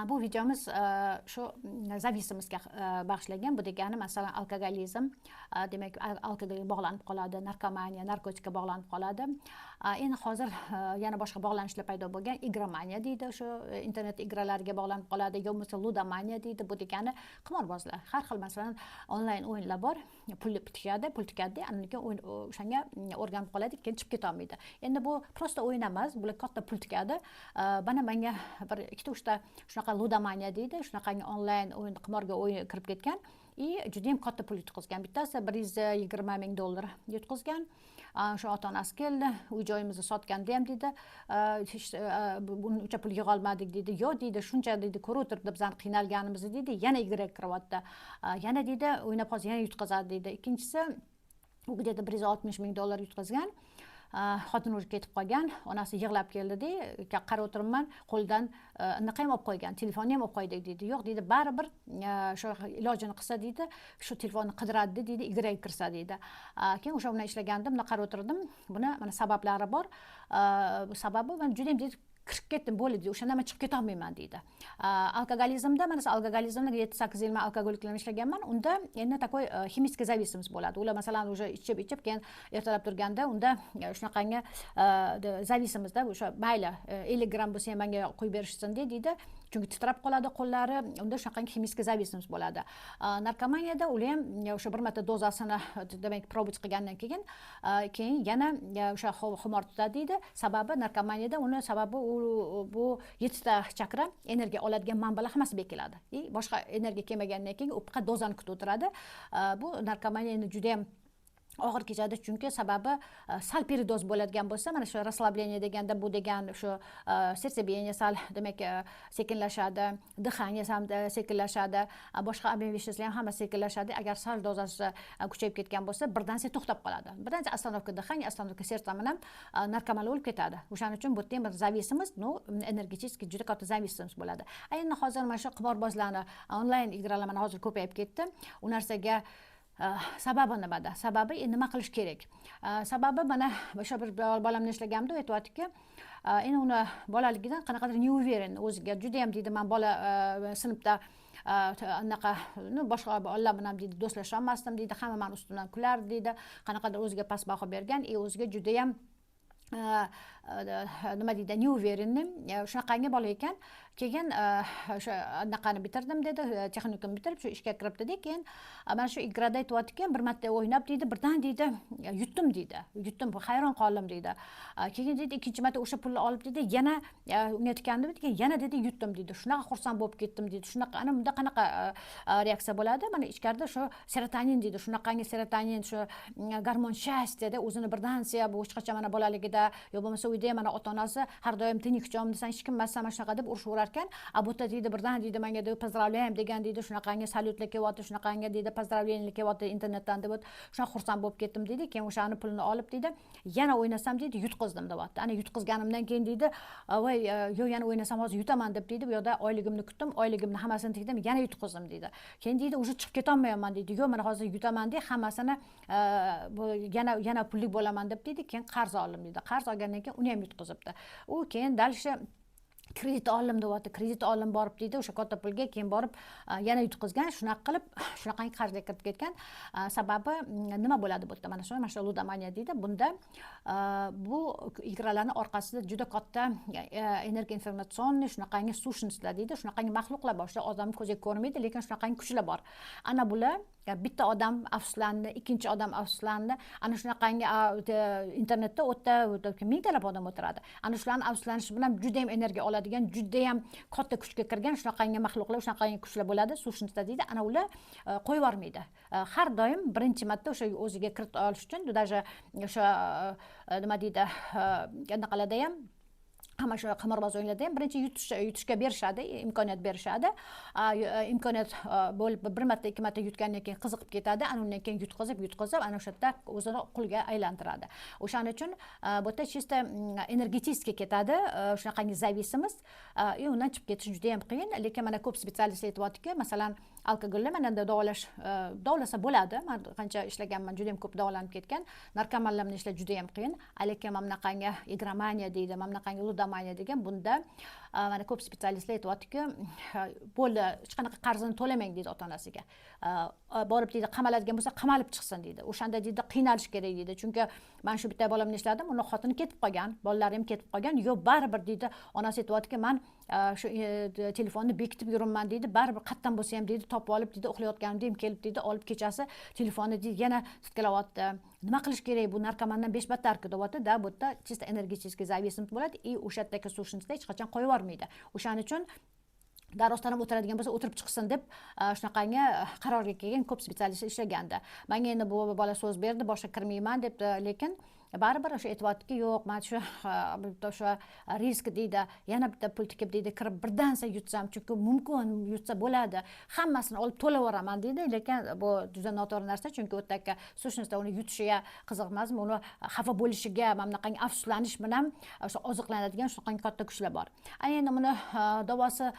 Bu videomiz shu zavisimizga bag'ishlangan. Bu degani masalan alkogolizm, demak alkogolga bog'lanib qoladi, narkomaniya, narkotikga bog'lanib qoladi. Endi hozir yana boshqa bog'lanishlar paydo bo'lgan. Igromaniya deydi, shu internet igralariga bog'lanib qoladi, yo bo'lmasa ludomaniya deydi. Bu degani qimorbozlar. Har xil masalan onlayn o'yinlar bor. Pul tikadi, aniga o'shanga o'rganib qoladi, keyin chiqib keta olmaydi. Endi bu prosta o'yin emas, bular katta pul tikadi. Mana menga bir ikkita uchta shunaqa ludomaniya deydi, shunaqangi onlayn o'yin qimorga o'yin kirib ketgan. Juda ham katta pul yutqizgan. Bittasi $120,000 yutqizgan. Shu ota-onasi keldi, uy joyimizni sotganda ham dedi, buni uncha pul yig'a olmadik dedi. Yo'q dedi, shuncha dedi, ko'rib o'tiribdi bizani qiynalganimizni dedi, yana igra kiryapti. Yana dedi, o'ynab qolsa yana yutqazadi dedi. Ikkinchisi u dedi $160,000 yutqazgan. Xotin urib ketib qolgan, onasi yig'lab keldi-da, qarab o'tiribman, qo'ldan anaqa ham olib qo'ygan, telefonni ham olib qo'ydik dedi. Yo'q dedi, baribir shu ilojini qilsa dedi, shu telefonni qidiradi dedi, igraga kirsa dedi. Keyin o'sha bilan ishlagandim, qarab o'tirdim. Buni mana sabablari bor. Bu sababi men juda ham dedi kirib ketdim, bo'ldi, o'shanda men chiqib keta olmayman deydi. Alkogolizmda, mana alkogolizmda 7-8 yil men alkogolik bilan ishlaganman. Unda endi takoy ximический зависимость bo'ladi. Ular masalan уже ichib, keyin ertalab turganda unda shunaqangi зависимость-da o'sha mayli 50 gram bo'lsa ham menga qo'yib berishsin deydi. Chunki titrab qoladi qo'llari, unda shunaqangi ximический зависимость bo'ladi. Narkomaniyada ular ham o'sha bir marta dozasini demak probit qilgandan keyin yana o'sha xumor tutadi deydi. Sababi narkomaniyada uni sababi bu 7 ta chakra energiya oladigan manbalar hammasi bekiladi. Boshqa energiya kelmagandan keyin u faqat dozani kutib o'tiradi. Bu narkomaniyani juda ham og'ir kechadi, chunki sababi sal peridoz bo'ladigan bo'lsa, mana shu расслабление deganda bu degan shu serдцебиение sal demak sekinlashadi, dihaniya ham sekinlashadi, boshqa обмен веществlar ham hamma sekinlashadi. Agar sal dozasi kuchayib ketgan bo'lsa, birdan to'xtab qoladi. Birdan остановка дыхания, остановка сердца bilan narkomanlar o'lib ketadi. O'shaning uchun bu ham bir зависимость, energetik juda katta зависимость bo'ladi. Endi hozir mana shu qimorbozlarni onlayn igralar mana hozir ko'payib ketdi. U narsaga sababi nimada? Sababi nima qilish kerak? Sababi mana o'sha bir bolamni ishlaganimda aytayotdiki, endi uni bolaligidan qanaqadir не уверен o'ziga. Juda ham deydi, men bola sinfda anaqa boshqa bolalar bilan deydi do'stlasha olmasdim deydi, hamma men ustimdan kulardi deydi, qanaqadir o'ziga past baho bergan, o'ziga juda ham nima deydi, не уверенным, shunaqangi bola ekan. Keyin o'sha anaqani bitirdim dedi, texnikum bitirib shu ishga kiribdi. Keyin mana shu igrada aytayotgan, bir marta o'ynab deydi, birdan deydi yutdim deydi. Yutdim, hayron qoldim deydi. Keyin deydi ikkinchi marta o'sha pulni olib deydi, yana unga aytgandim, yana dedi yutdim deydi. Shunaqa xursand bo'lib ketdim deydi. Shunaqa ana bunda qanaqa reaksiya bo'ladi? Mana ichkarida shu serotonin deydi. Shunaqangi serotonin, shu gormon счастья-da o'zini birdan sevib, hech qachon mana bolaligida yo bo'lmasa uyda mana ota-onasi har doim tinik jom desan hech kim emas, mana shunaqa deb urushib Abota deydi, birdan deydi menga deb поздравляем degan deydi, shunaqangi salyutlar kelyapti, shunaqangi deydi поздравление kelyapti internetdan deb, shunaqa xursand bo'lib ketdim deydi. Keyin o'shani pulni olib deydi, yana o'ynasam deydi, yutqizdim deyapti. Ana yutqizganimdan keyin deydi, voy, yo yana o'ynasam hozir yutaman deb deydi, bu yoqda oyligimni kutdim, oyligimni hammasini tikdim, yana yutqizdim deydi. Keyin deydi, уже chiqib keta olmayman deydi. Yo'q, mana hozir yutaman deb hammasini yana pullik bo'laman deb deydi. Keyin qarz oldim deydi. Qarz olgandan keyin uni ham yutqizibdi. U keyin dalsha kredit oldim deyapti, kredit oldim borib deydi, o'sha katta pulga keyin borib yana yutqizgan, shunaqa qilib shunaqangi qarzga kirib ketgan. Sababi nima bo'ladi bu yerda? Mana shu ludomaniya deydi. Bunda bu igralarning orqasida juda katta energoinformatsion shunaqangi сущностlar deydi, shunaqangi maxluqlar bor. O'sha odam ko'ziga ko'rmaydi, lekin shunaqangi kuchlar bor. Ana bular bitta odam afsuslandi, ikkinchi odam afsuslandi. Ana shunaqangi internetda o'tda mingtalab odam o'tiradi. Ana shularning afsuslanishi bilan juda ham energiya oladigan, juda ham katta kuchga kirgan shunaqangi maxluqlar, shunaqangi kuchlar bo'ladi, сущностlar deydi. Ana ular qo'yib yubormaydi. Har doim birinchi marta o'sha o'ziga kirit olish uchun, даже o'sha nima deydi, anaqalarda ham hamma shu qimorboz o'yinlarda ham birinchi yutishga berishadi, imkoniyat berishadi. Imkoniyat bo'lib bir marta, ikki marta yutgandan keyin qiziqib ketadi, ana undan keyin yutqizib, ana o'sha yerda o'zini qulga aylantiradi. O'shaning uchun bu yerda чисто energetik ketadi, shunaqangi зависимость, undan chiqib ketish juda ham qiyin. Lekin mana ko'p spetsialistlar aytayotdiki, masalan, alkogolni mana endi davolasa bo'ladi. Men qancha ishlaganman, juda ham ko'p davolanib ketgan. Narkomanlar bilan ishlash juda ham qiyin. Lekin mana bunaqangi igromaniya deydi, mana bunaqangi ludomaniya degan bunda mana ko'p spetsialistlar aytyaptiki, bo'ldi, hech qanaqa qarzini to'lamang deydi ota-onasiga. Borib deydi, qamaladigan bo'lsa, qamalib chiqsin deydi. O'shanda deydi qiynalish kerak deydi. Chunki men shu bitta bolamni ishladim, uni xotini ketib qolgan, bolalari ham ketib qolgan. Yo'q, baribir deydi, onasi aytyaptiki, men shu telefonni bekitib yuribman deydi, baribir qayerdan bo'lsa ham deydi, topib olib deydi, uxlayotganimda ham kelib deydi, olib kechasi telefonni deydi yana sitkalayapti. Nima qilish kerak? Bu narkomandan 5 battarki deyapti. Da bu yerda чисто энергетический зависимость bo'ladi и o'sha yerdagi suvshinchida hech qachon qo'yib yubormaydi. O'shaning uchun darosdan ham o'tiradigan bo'lsa o'tirib chiqsin deb shunaqangi qarorga kelgan ko'p spetsialist ishlaganda. Menga endi bu bola so'z berdi, boshqa kirmayman debdi, lekin baribir o'sha aytyaptiki, yo'q, men o'sha risk deydi, yana bitta pul tikib deydi, kirib birdansa yutsam, chunki mumkin yutsa bo'ladi, hammasini olib to'layveraman deydi, lekin bu juda noto'g'ri narsa, chunki u yerda suvshinchda uni yutishiga qiziq emasmi, uni xafa bo'lishiga, mana bunaqangi afsuslanish bilan o'sha oziqlanadigan shunaqangi katta kuchlar bor. Endi buni davosi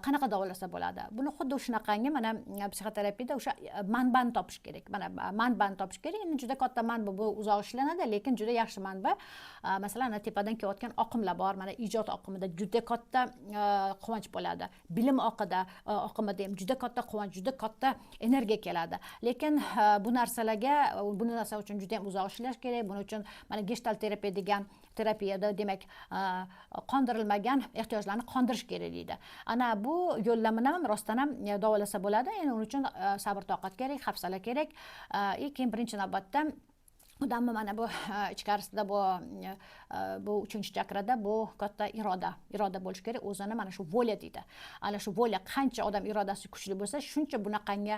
qanaqa davolasa bo'ladi? Buni xuddi shunaqangi mana psixoterapiyada o'sha manbani topish kerak. Mana manbani topish kerak. Endi juda katta manba bu uzoq ishlanadi, lekin juda yaxshi manba. Masalan, tepadan kelayotgan oqimlar bor. Mana ijod oqimida juda katta quvonch bo'ladi. Bilim oqimida ham juda katta quvonch, juda katta energiya keladi. Lekin bu narsalarga, bu narsa uchun juda ham uzoq ishlash kerak. Buning uchun mana gestalt terapiya degan terapiyada demak qondirilmagan ehtiyojlarni qondirish kerak deydi. Ana bu yo'llamani ham rostdan ham davolasa bo'ladi. Endi uning uchun sabr toqat kerak, hafsala kerak. Keyin birinchi navbatda odamni mana bu ichkarisida bu 3-chakrada bu katta iroda bo'lish kerak, o'zini mana shu volya deydi. Ana shu volya qancha odam irodasi kuchli bo'lsa, shuncha bunaqangi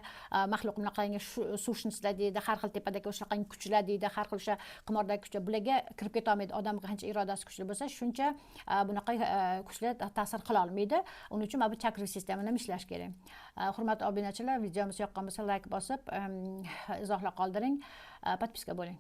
maxluq bunaqangi suvshinchlar deydi, har xil tepadagi o'shaqangi kuchlar deydi, har xil o'sha qimordagi kuchlar bularga kirib keta olmaydi. Odam qancha irodasi kuchli bo'lsa, shuncha bunaqa kuchlar ta'sir qila olmaydi. Uning uchun mana bu chakra sistemani ham ishlash kerak. Hurmatli obunachilar, videomiz yoqqan bo'lsa like bosib, izohlar qoldiring, podpiska bo'ling.